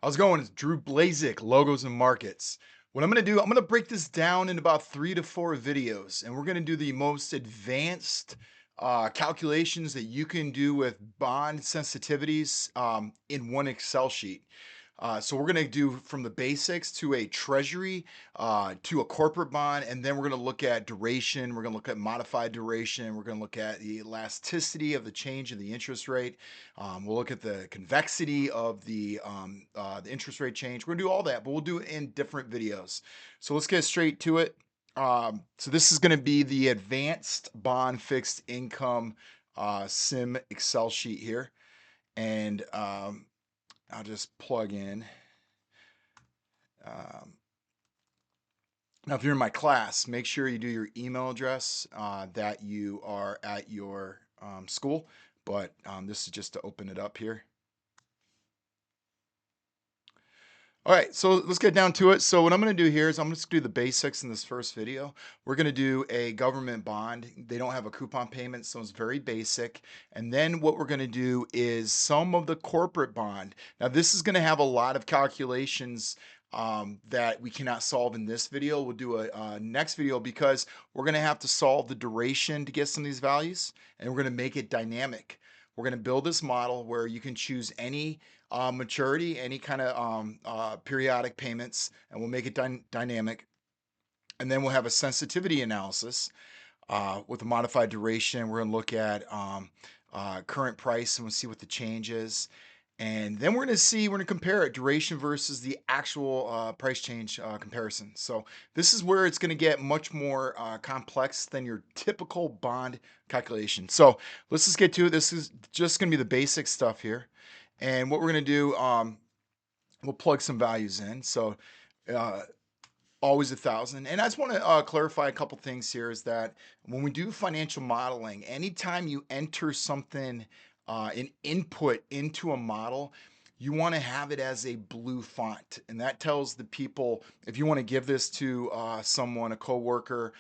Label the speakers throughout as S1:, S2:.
S1: How's it going? It's Drew Blazik, Logos and Markets. What I'm going to do, I'm going to break this down in about 3 to 4 videos, and we're going to do the most advanced calculations that you can do with bond sensitivities in one Excel sheet. So we're going to do from the basics to a treasury, to a corporate bond, and then we're going to look at duration. We're going to look at modified duration. We're going to look at the elasticity of the change in the interest rate. We'll look at the convexity of the interest rate change. We're going to do all that, but we'll do it in different videos. So let's get straight to it. So this is going to be the advanced bond fixed income sim Excel sheet here. And I'll just plug in. Um, Now, if you're in my class, make sure you do your email address that you are at your school. But this is just to open it up here. All right, so let's get down to it. So what I'm going to do here is I'm just going to do the basics in this first video. We're going to do a government bond. They don't have a coupon payment, so it's very basic. And then what we're going to do is some of the corporate bond. Now, this is going to have a lot of calculations that we cannot solve in this video. We'll do a next video because we're going to have to solve the duration to get some of these values, and we're going to make it dynamic. We're going to build this model where you can choose any maturity, any kind of periodic payments, and we'll make it dynamic. And then we'll have a sensitivity analysis with a modified duration. We're going to look at current price and we'll see what the change is. And then we're going to compare it duration versus the actual price change comparison. So this is where it's going to get much more complex than your typical bond calculation. So let's just get to it. This is just going to be the basic stuff here. And what we're going to do, we'll plug some values in. So uh, always 1,000. And I just want to clarify a couple things here is that when we do financial modeling, anytime you enter something, an input into a model, you want to have it as a blue font. And that tells the people, if you want to give this to someone, a coworker,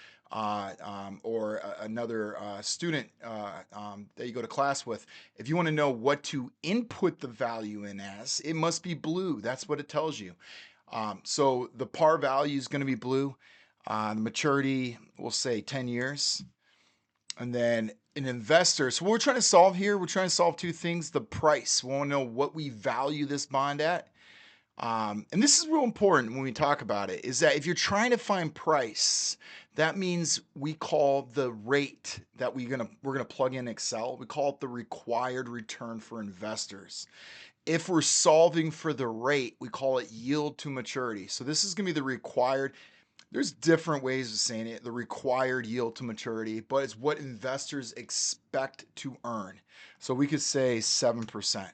S1: or another student that you go to class with, if you want to know what to input the value in as, it must be blue. That's what it tells you. So the par value is going to be blue. The maturity, we'll say 10 years. And then an investor. So what we're trying to solve here, we're trying to solve two things. The price. We want to know what we value this bond at. And this is real important when we talk about it, is that if you're trying to find price, that means we call the rate that we're gonna plug in Excel, we call it the required return for investors. If we're solving for the rate, we call it yield to maturity. So this is gonna be the required. There's different ways of saying it, the required yield to maturity, but it's what investors expect to earn. So we could say 7%.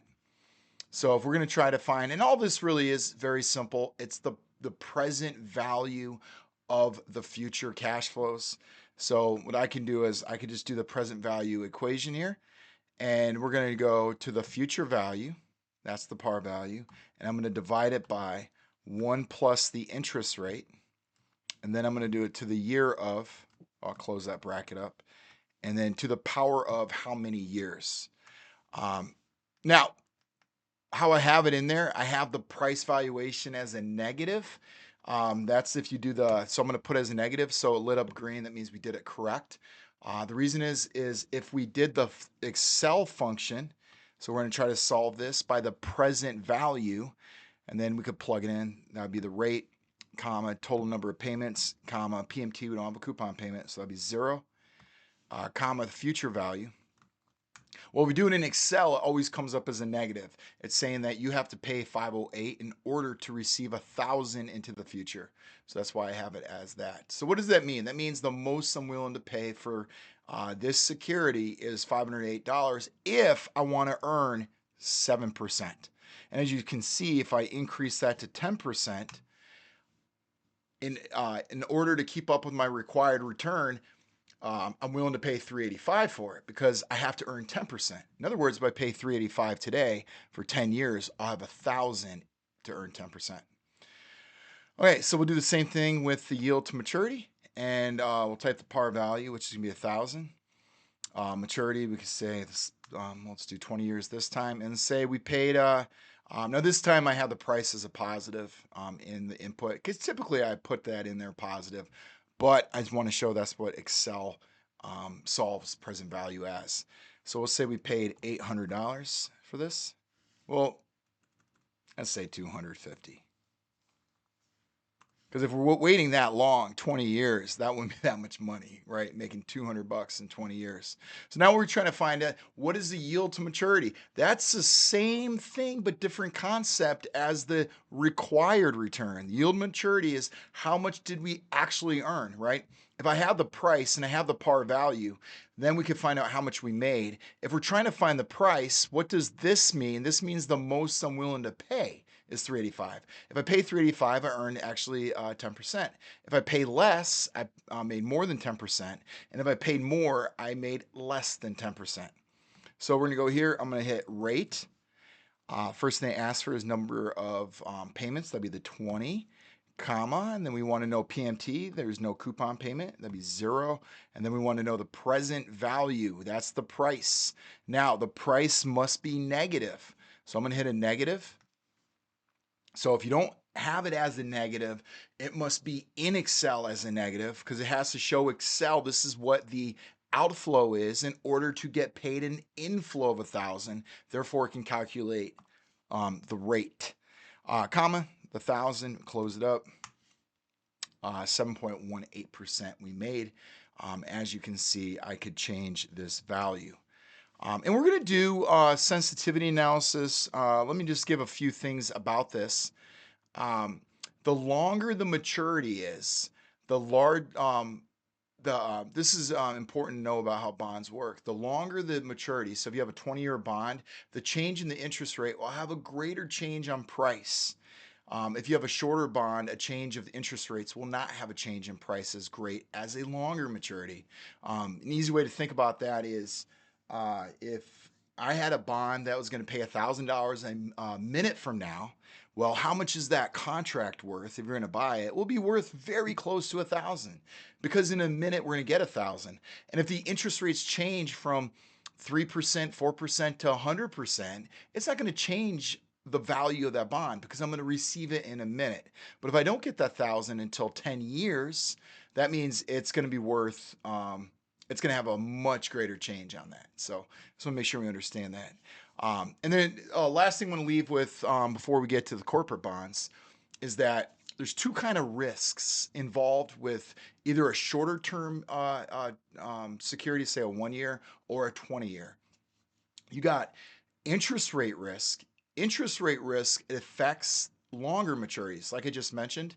S1: So if we're going to try to find, and all this really is very simple, it's the present value of the future cash flows. So what I can do is I could just do the present value equation here, and we're going to go to the future value. That's the par value. And I'm going to divide it by 1 plus the interest rate. And then I'm going to do it to the year of, I'll close that bracket up, and then to the power of how many years. Now, how I have it in there, I have the price valuation as a negative. That's if you do so I'm going to put it as a negative. So it lit up green. That means we did it correct. The reason is if we did the Excel function, so we're going to try to solve this by the present value, and then we could plug it in. That would be the rate, comma, total number of payments, comma, PMT, we don't have a coupon payment, so that'd be 0, comma, the future value. Well, if we do it in Excel, it always comes up as a negative. It's saying that you have to pay 508 in order to receive 1,000 into the future. So that's why I have it as that. So what does that mean? That means the most I'm willing to pay for this security is $508 if I want to earn 7%. And as you can see, if I increase that to 10%, in order to keep up with my required return, I'm willing to pay 385 for it because I have to earn 10%. In other words, if I pay 385 today for 10 years, I'll have 1,000 to earn 10%. Okay, so we'll do the same thing with the yield to maturity, and we'll type the par value, which is gonna be 1,000. Maturity, we could say this, let's do 20 years this time, and say we paid Now this time I have the price as a positive in the input because typically I put that in there positive, but I just want to show that's what Excel solves present value as. So we'll say we paid $800 for this. Well, let's say 250. Because if we're waiting that long, 20 years, that wouldn't be that much money, right? Making 200 bucks in 20 years. So now we're trying to find out what is the yield to maturity. That's the same thing, but different concept as the required return. Yield maturity is how much did we actually earn, right? If I have the price and I have the par value, then we could find out how much we made. If we're trying to find the price, what does this mean? This means the most I'm willing to pay is 385. If I pay 385, I earned actually 10%. If I pay less, I made more than 10%. And if I paid more, I made less than 10%. So we're gonna go here, I'm gonna hit rate. First thing they ask for is number of payments, that'd be the 20, comma, and then we wanna know PMT, there's no coupon payment, that'd be 0. And then we wanna know the present value, that's the price. Now, the price must be negative. So I'm gonna hit a negative. So if you don't have it as a negative, it must be in Excel as a negative because it has to show Excel this is what the outflow is in order to get paid an inflow of 1,000. Therefore, it can calculate the rate. Comma, the 1,000, close it up. 7.18% we made. As you can see, I could change this value. And we're going to do sensitivity analysis. Let me just give a few things about this. The longer the maturity is, the large this is important to know about how bonds work. The longer the maturity, so if you have a 20-year bond, the change in the interest rate will have a greater change on price. If you have a shorter bond, a change of the interest rates will not have a change in price as great as a longer maturity. An easy way to think about that is if I had a bond that was going to pay $1,000 a minute from now, well, how much is that contract worth? If you're going to buy it, it will be worth very close to 1,000 because in a minute we're going to get 1,000. And if the interest rates change from 3%, 4% to 100%, it's not going to change the value of that bond because I'm going to receive it in a minute. But if I don't get that 1,000 until 10 years, that means it's going to be worth it's going to have a much greater change on that. So just want to make sure we understand that. And then last thing I want to leave with before we get to the corporate bonds is that there's two kind of risks involved with either a shorter term security, say a 1 year or a 20 year. You got interest rate risk. Interest rate risk affects longer maturities, like I just mentioned.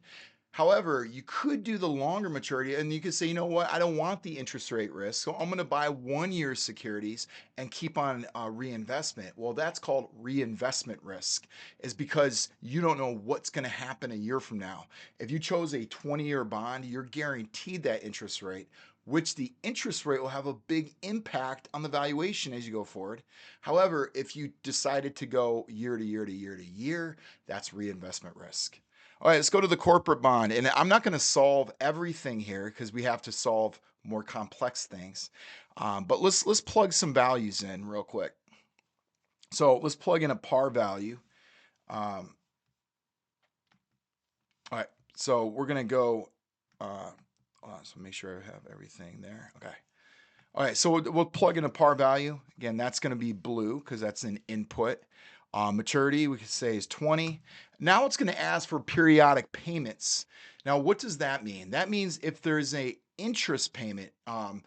S1: However, you could do the longer maturity and you could say, you know what, I don't want the interest rate risk. So I'm going to buy 1 year securities and keep on reinvestment. Well, that's called reinvestment risk, is because you don't know what's going to happen a year from now. If you chose a 20-year bond, you're guaranteed that interest rate, which the interest rate will have a big impact on the valuation as you go forward. However, if you decided to go year to year to year to year, that's reinvestment risk. All right, let's go to the corporate bond. And I'm not going to solve everything here because we have to solve more complex things. But let's plug some values in real quick. So let's plug in a par value. All right, so we're going to go, hold on, so make sure I have everything there. Okay. All right, so we'll plug in a par value. Again, that's going to be blue because that's an input. Maturity, we could say, is 20. Now it's going to ask for periodic payments. Now, what does that mean? That means if there's a interest payment, an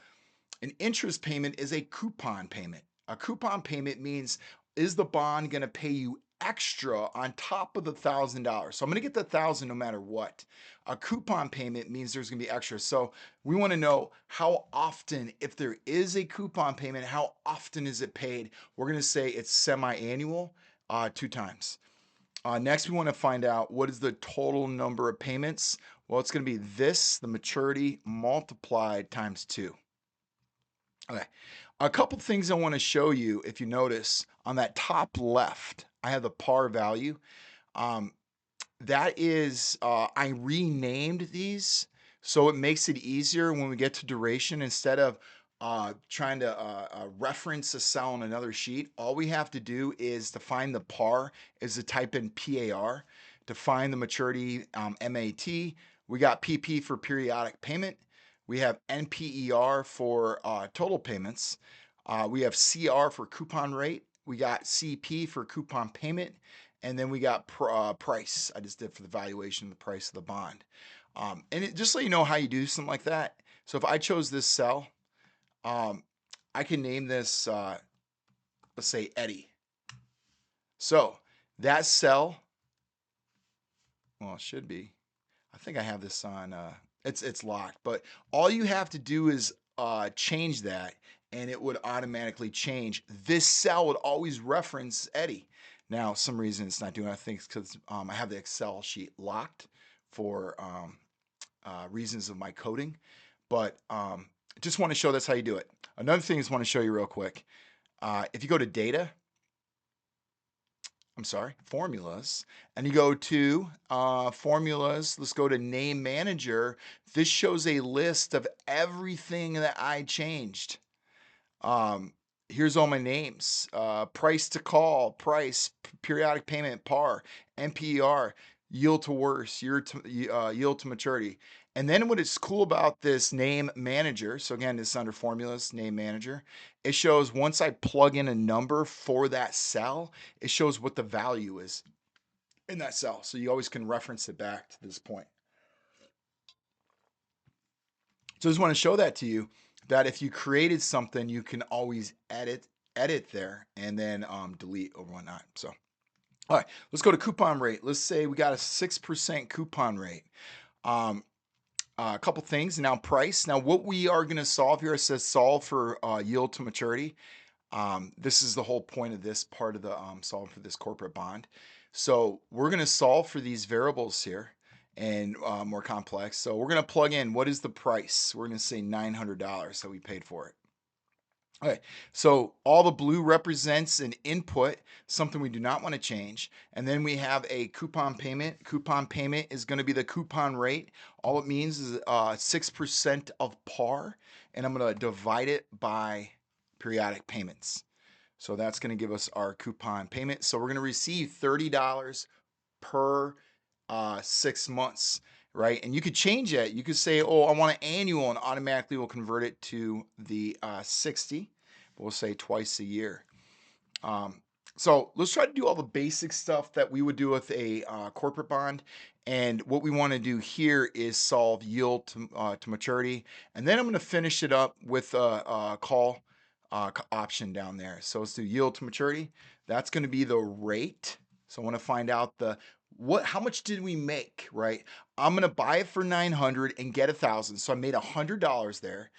S1: interest payment is a coupon payment. A coupon payment means, is the bond going to pay you extra on top of the $1,000? So I'm going to get the 1,000 no matter what. A coupon payment means there's going to be extra. So we want to know how often, if there is a coupon payment, how often is it paid? We're going to say it's semi-annual, 2 times. Next, we want to find out what is the total number of payments. Well, it's going to be this, the maturity, multiplied times 2. Okay, a couple things I want to show you. If you notice on that top left, I have the par value. That is, I renamed these so it makes it easier when we get to duration. Instead of trying to reference a cell on another sheet, all we have to do is to find the par is to type in PAR. To find the maturity, MAT. We got PP for periodic payment. We have NPER for total payments. We have CR for coupon rate. We got CP for coupon payment. And then we got price. I just did for the valuation, the price of the bond. Just so you know how you do something like that. So if I chose this cell, I can name this, let's say Eddie. So that cell, well, it should be. I think I have this on. It's locked, but all you have to do is change that, and it would automatically change. This cell would always reference Eddie. Now, some reason it's not doing. I think it's because I have the Excel sheet locked for reasons of my coding, but just want to show that's how you do it. Another thing I just want to show you real quick. If you go to data, formulas, and you go to formulas, let's go to name manager. This shows a list of everything that I changed. Here's all my names: price to call, price, periodic payment, par, NPER, yield to worst, yield to maturity. And then what is cool about this name manager, so again, this is under formulas, name manager, it shows once I plug in a number for that cell, it shows what the value is in that cell. So you always can reference it back to this point. So I just want to show that to you, that if you created something, you can always edit there and then delete or whatnot. So, all right, let's go to coupon rate. Let's say we got a 6% coupon rate. A couple things. Now price. Now what we are going to solve here, it says solve for yield to maturity. This is the whole point of this part of the solve for this corporate bond. So we're going to solve for these variables here and more complex. So we're going to plug in what is the price. We're going to say $900 that we paid for it. Okay, so all the blue represents an input, something we do not want to change. And then we have a coupon payment. Coupon payment is going to be the coupon rate. All it means is 6% of par. And I'm going to divide it by periodic payments. So that's going to give us our coupon payment. So we're going to receive $30 per 6 months, right? And you could change it. You could say, oh, I want an annual, and automatically will convert it to the 60. We'll say twice a year. So let's try to do all the basic stuff that we would do with a corporate bond. And what we want to do here is solve yield to maturity. And then I'm going to finish it up with a call option down there. So let's do yield to maturity. That's going to be the rate. So I want to find out how much did we make, right? I'm going to buy it for 900 and get 1,000. So I made $100 there.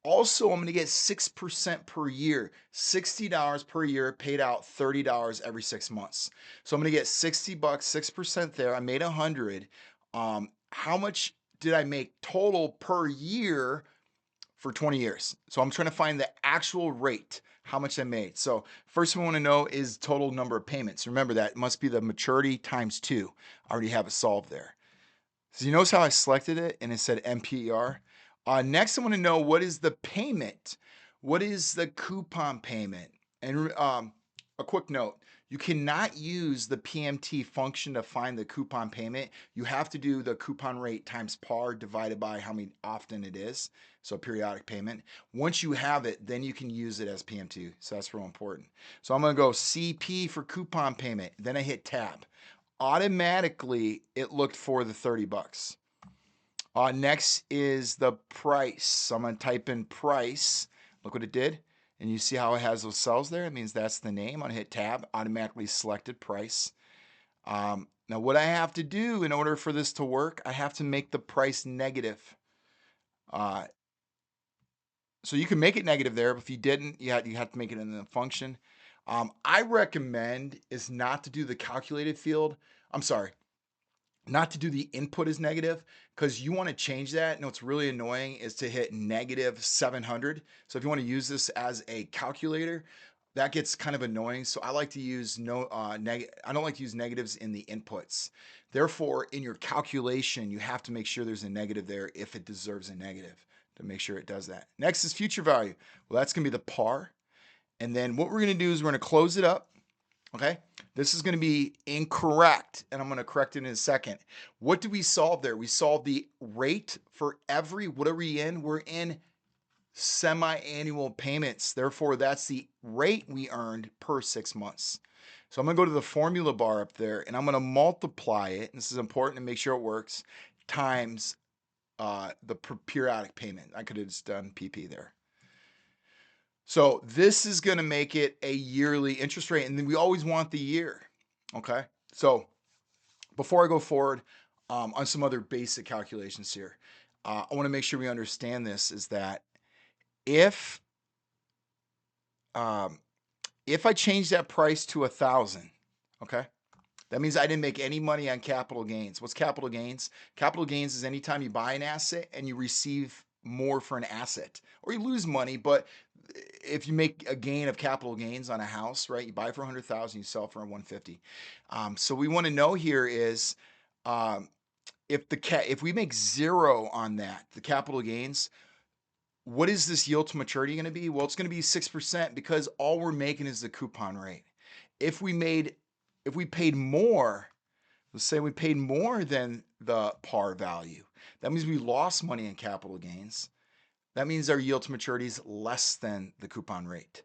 S1: Also, I'm going to get 6% per year, $60 per year, paid out $30 every 6 months. So I'm going to get 60 bucks, 6% there. I made 100. How much did I make total per year for 20 years? So I'm trying to find the actual rate, how much I made. So first we want to know is total number of payments. Remember that it must be the maturity times 2. I already have it solved there. So you notice how I selected it and it said MPER. Next, I want to know what is the payment? What is the coupon payment? And a quick note, you cannot use the PMT function to find the coupon payment. You have to do the coupon rate times par divided by how many often it is. So periodic payment. Once you have it, then you can use it as PMT. So that's real important. So I'm going to go CP for coupon payment. Then I hit tab. Automatically, it looked for the 30 bucks. Next is the price. So I'm going to type in price. Look what it did. And you see how it has those cells there? It means that's the name. I'm going to hit tab, automatically selected price. Now what I have to do in order for this to work, I have to make the price negative. So you can make it negative there, but if you didn't, you have to make it in the function. I recommend is not to do the calculated field. I'm sorry, not to do the input as negative, because you want to change that. And what's really annoying is to hit negative 700. So if you want to use this as a calculator, that gets kind of annoying. So I like to use I don't like to use negatives in the inputs. Therefore, in your calculation, you have to make sure there's a negative there if it deserves a negative. to make sure it does that. Next is future value. Well, that's going to be the par. And then what we're going to do is we're going to close it up. Okay, this is going to be incorrect, and I'm going to correct it in a second. What do we solve there? We solve the rate for every, what are we in? We're in semi-annual payments. Therefore, that's the rate we earned per 6 months. So I'm going to go to the formula bar up there, and I'm going to multiply it, and this is important to make sure it works, times the periodic payment. I could have just done PP there. So this is going to make it a yearly interest rate, and then we always want the year. Okay. So before I go forward on some other basic calculations here, I want to make sure we understand this is that if I change that price to 1,000, okay, that means I didn't make any money on capital gains. What's capital gains? Capital gains is anytime you buy an asset and you receive more for an asset, or you lose money, but if you make a gain of capital gains on a house, right? You buy for 100,000, you sell for 150. So we want to know here is if we make zero on that, the capital gains, what is this yield to maturity going to be? Well, it's going to be 6% because all we're making is the coupon rate. If we paid more, let's say we paid more than the par value, that means we lost money in capital gains. That means our yield to maturity is less than the coupon rate,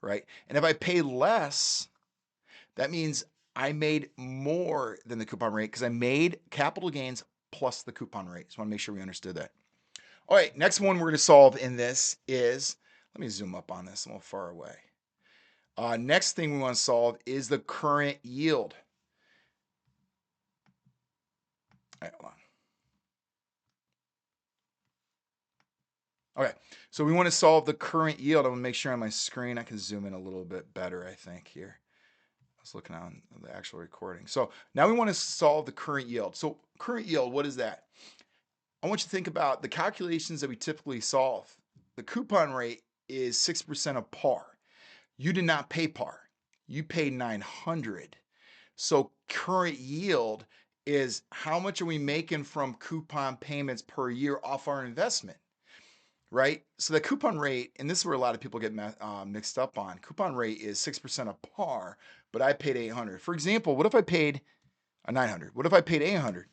S1: right? And if I pay less, that means I made more than the coupon rate because I made capital gains plus the coupon rate. Just want to make sure we understood that. All right, next one we're going to solve in this is, let me zoom up on this, I'm a little far away. Next thing we want to solve is the current yield. All right, hold on. Okay, so we want to solve the current yield. I'm going to make sure on my screen I can zoom in a little bit better, I think, here. I was looking on the actual recording. So now we want to solve the current yield. So current yield, what is that? I want you to think about the calculations that we typically solve. The coupon rate is 6% of par. You did not pay par. You paid 900. So current yield is how much are we making from coupon payments per year off our investment, right? So the coupon rate, and this is where a lot of people get mixed up on, coupon rate is 6% of par, but I paid 800. For example, what if I paid 900? What if I paid 800?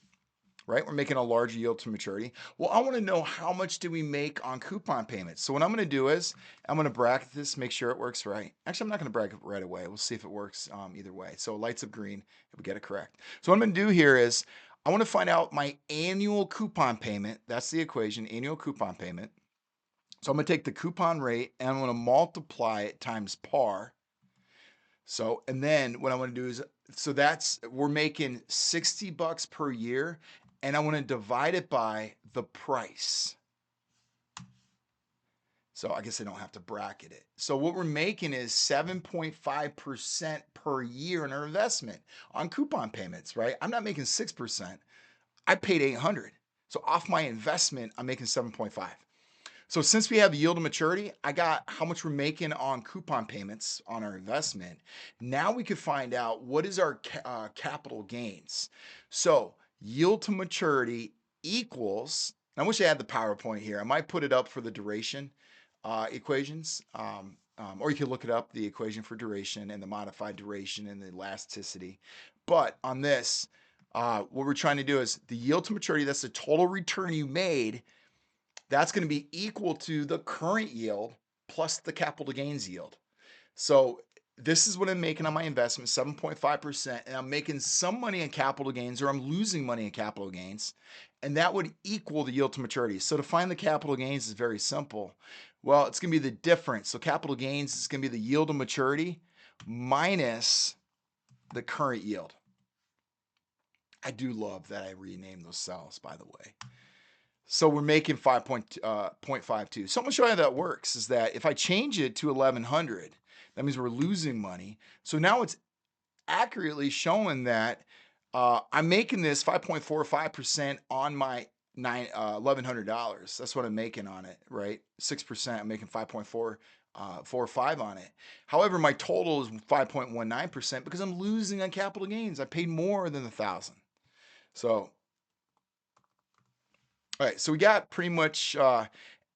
S1: Right? We're making a large yield to maturity. Well, I want to know how much do we make on coupon payments. So what I'm going to do is I'm going to bracket this, make sure it works right. Actually, I'm not going to bracket it right away. We'll see if it works either way. So lights up green if we get it correct. So what I'm going to do here is I want to find out my annual coupon payment. That's the equation, annual coupon payment. So I'm going to take the coupon rate and I'm going to multiply it times par. So, and then what I want to do is, so we're making $60 per year, and I want to divide it by the price. So I guess I don't have to bracket it. So what we're making is 7.5% per year in our investment on coupon payments, right? I'm not making 6%. I paid 800. So off my investment, I'm making 7.5. So since we have yield to maturity, I got how much we're making on coupon payments on our investment. Now we could find out what is our capital gains. So yield to maturity equals, I wish I had the PowerPoint here. I might put it up for the duration equations, or you could look it up, the equation for duration and the modified duration and the elasticity. But on this, what we're trying to do is the yield to maturity, that's the total return you made. That's going to be equal to the current yield plus the capital gains yield. So this is what I'm making on my investment, 7.5%, and I'm making some money in capital gains, or I'm losing money in capital gains, and that would equal the yield to maturity. So to find the capital gains is very simple. Well, it's going to be the difference. So capital gains is going to be the yield to maturity minus the current yield. I do love that I renamed those cells, by the way. So we're making 5.52. So I'm going to show you how that works, is that if I change it to 1100, that means we're losing money. So now it's accurately showing that I'm making this 5.45% on my $1,100. That's what I'm making on it, right? 6%, I'm making 5.45 on it. However, my total is 5.19% because I'm losing on capital gains. I paid more than 1,000. So all right, so we got pretty much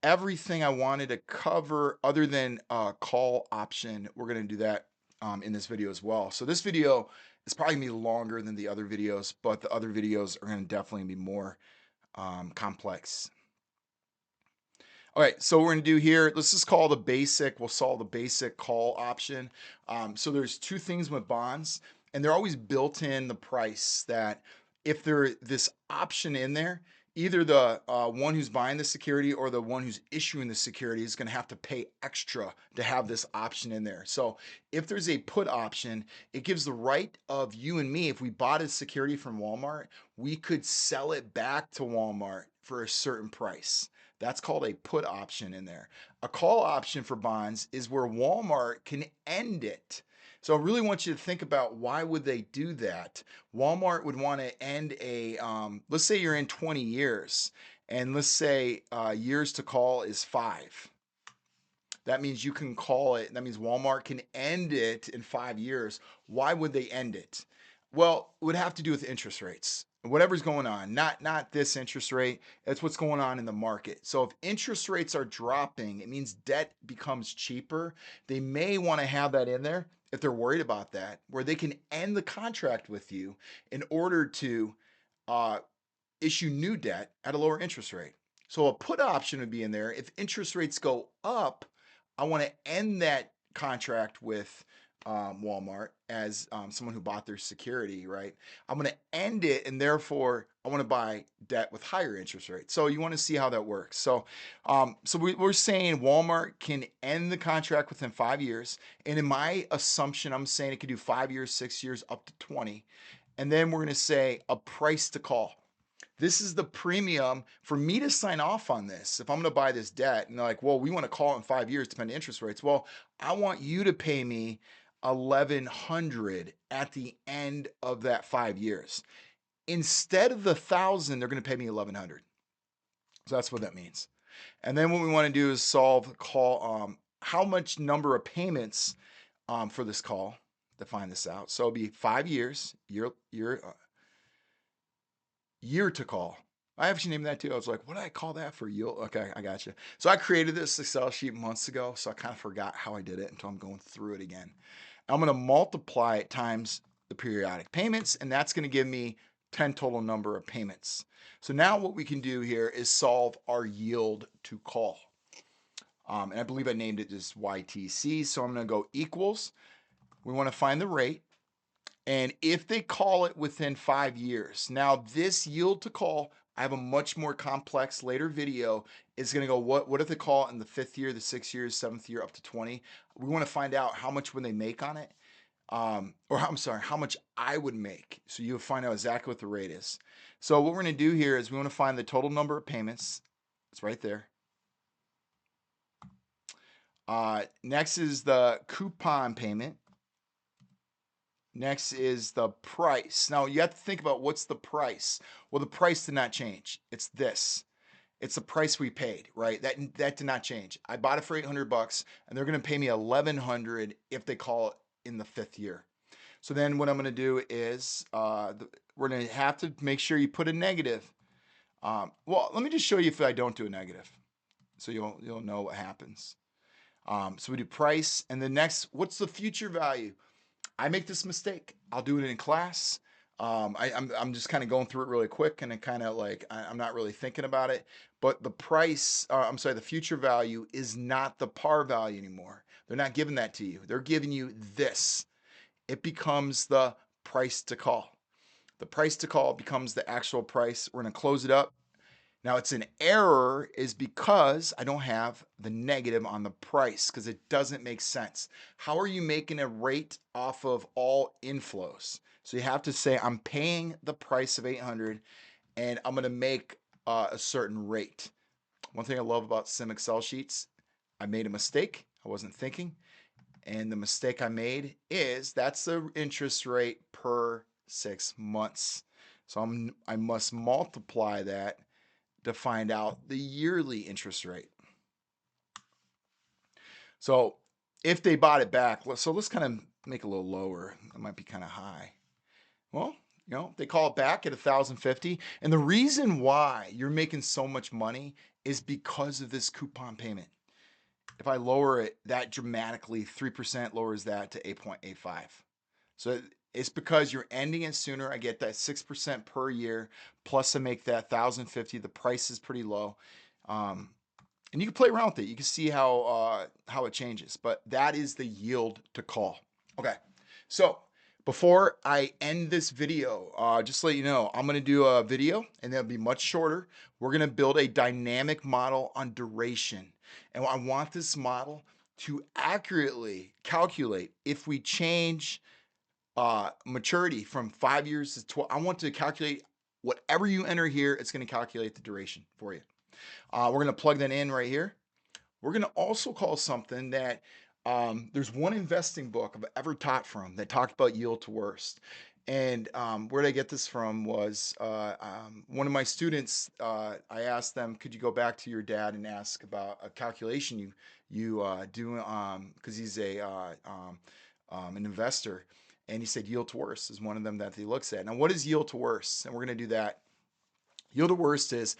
S1: everything I wanted to cover other than call option. We're going to do that in this video as well. So this video is probably going to be longer than the other videos, but the other videos are going to definitely be more complex. All right, so what we're gonna do here, let's just call the basic, we'll solve the basic call option. So there's two things with bonds, and they're always built in the price that if there this option in there, either the one who's buying the security or the one who's issuing the security is gonna have to pay extra to have this option in there. So if there's a put option, it gives the right of you and me, if we bought a security from Walmart, we could sell it back to Walmart for a certain price. That's called a put option in there. A call option for bonds is where Walmart can end it. So I really want you to think about why would they do that? Walmart would want to end a, let's say you're in 20 years, and let's say years to call is 5. That means you can call it. That means Walmart can end it in 5 years. Why would they end it? Well, it would have to do with interest rates. Whatever's going on, not this interest rate. It's what's going on in the market. So if interest rates are dropping, it means debt becomes cheaper. They may want to have that in there if they're worried about that, where they can end the contract with you in order to uh, issue new debt at a lower interest rate. So a put option would be in there. If interest rates go up, I want to end that contract with Walmart as someone who bought their security, right? I'm going to end it, and therefore I want to buy debt with higher interest rates. So you want to see how that works. We're saying Walmart can end the contract within 5 years, and in my assumption, I'm saying it could do 5 years, 6 years, up to 20, and then we're going to say a price to call. This is the premium for me to sign off on this. If I'm going to buy this debt and they're like, well, we want to call it in 5 years, depending on interest rates. Well, I want you to pay me 1,100 at the end of that 5 years. Instead of the 1,000, they're going to pay me 1,100. So that's what that means. And then what we want to do is solve call how much number of payments for this call to find this out. So it'll be 5 years, year to call. I actually named that too. I was like, what did I call that for yield? Okay, I got you. So I created this Excel sheet months ago, so I kind of forgot how I did it until I'm going through it again. I'm going to multiply it times the periodic payments, and that's going to give me 10 total number of payments. So now what we can do here is solve our yield to call. And I believe I named it as YTC. So I'm going to go equals. We want to find the rate. And if they call it within 5 years, now this yield to call, I have a much more complex later video. It's going to go, what if they call it in the 5th year, the 6th year, 7th year, up to 20? We want to find out how much would they make on it. Or I'm sorry, how much I would make. So you'll find out exactly what the rate is. So what we're going to do here is we want to find the total number of payments. It's right there. Next is the coupon payment. Next is the price. Now you have to think about what's the price. Well, the price did not change. It's this. It's the price we paid, right? That did not change. I bought it for $800, and they're going to pay me $1,100 if they call it in the 5th year. So then what I'm going to do is we're going to have to make sure you put a negative. Well, let me just show you if I don't do a negative, so you'll know what happens. So we do price, and the next, what's the future value? I make this mistake. I'll do it in class. I'm just kind of going through it really quick, and it kind of like I'm not really thinking about it. But the price, I'm sorry, the future value is not the par value anymore. They're not giving that to you. They're giving you this. It becomes the price to call. The price to call becomes the actual price. We're going to close it up. Now it's an error is because I don't have the negative on the price because it doesn't make sense. How are you making a rate off of all inflows? So you have to say I'm paying the price of 800 and I'm going to make a certain rate. One thing I love about Sim Excel sheets, I made a mistake. I wasn't thinking. And the mistake I made is that's the interest rate per 6 months. So I must multiply that to find out the yearly interest rate. So if they bought it back, so let's kind of make it a little lower. It might be kind of high. Well, they call it back at 1,050. And the reason why you're making so much money is because of this coupon payment. If I lower it, that dramatically 3% lowers that to 8.85. So it's because you're ending it sooner. I get that 6% per year, plus I make that 1,050. The price is pretty low. And you can play around with it. You can see how it changes, but that is the yield to call. Okay, so before I end this video, just to let you know, I'm going to do a video and that'll be much shorter. We're going to build a dynamic model on duration. And I want this model to accurately calculate if we change maturity from 5 years to 12. I want to calculate whatever you enter here, it's going to calculate the duration for you. We're going to plug that in right here. We're going to also call something that there's one investing book I've ever taught from that talked about yield to worst. And where did I get this from was one of my students. I asked them, could you go back to your dad and ask about a calculation you do, because he's an investor. And he said yield to worst is one of them that he looks at. Now, what is yield to worst? And we're going to do that. Yield to worst is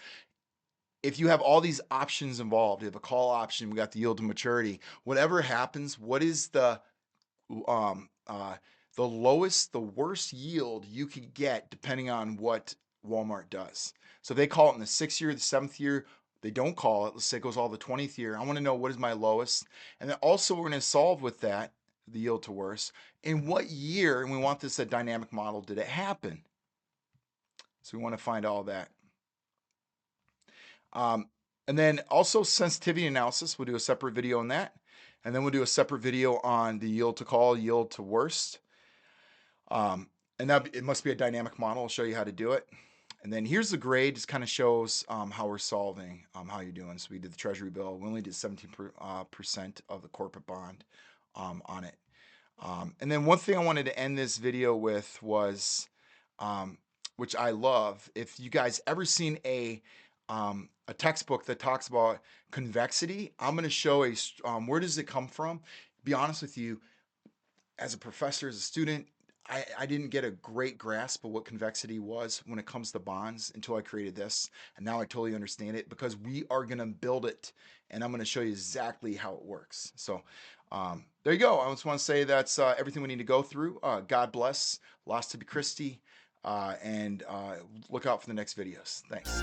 S1: if you have all these options involved. You have a call option, we got the yield to maturity. Whatever happens, what is the lowest, the worst yield you could get depending on what Walmart does? So if they call it in the 6th year, the 7th year, they don't call it. Let's say it goes all the 20th year. I want to know what is my lowest. And then also we're going to solve with that, the yield to worst. In what year, and we want this a dynamic model, did it happen? So we want to find all that. And then also sensitivity analysis. We'll do a separate video on that. And then we'll do a separate video on the yield to call, yield to worst. And that it must be a dynamic model. I'll show you how to do it. And then here's the grade. Just kind of shows how we're solving, how you're doing. So we did the Treasury bill. We only did 17% of the corporate bond on it. And then one thing I wanted to end this video with was, which I love, if you guys ever seen a textbook that talks about convexity, I'm going to show where does it come from. Be honest with you, as a professor, as a student, I didn't get a great grasp of what convexity was when it comes to bonds until I created this. And now I totally understand it because we are going to build it. And I'm going to show you exactly how it works. So there you go. I just want to say that's everything we need to go through. God bless. Lost to be Christy. And look out for the next videos. Thanks.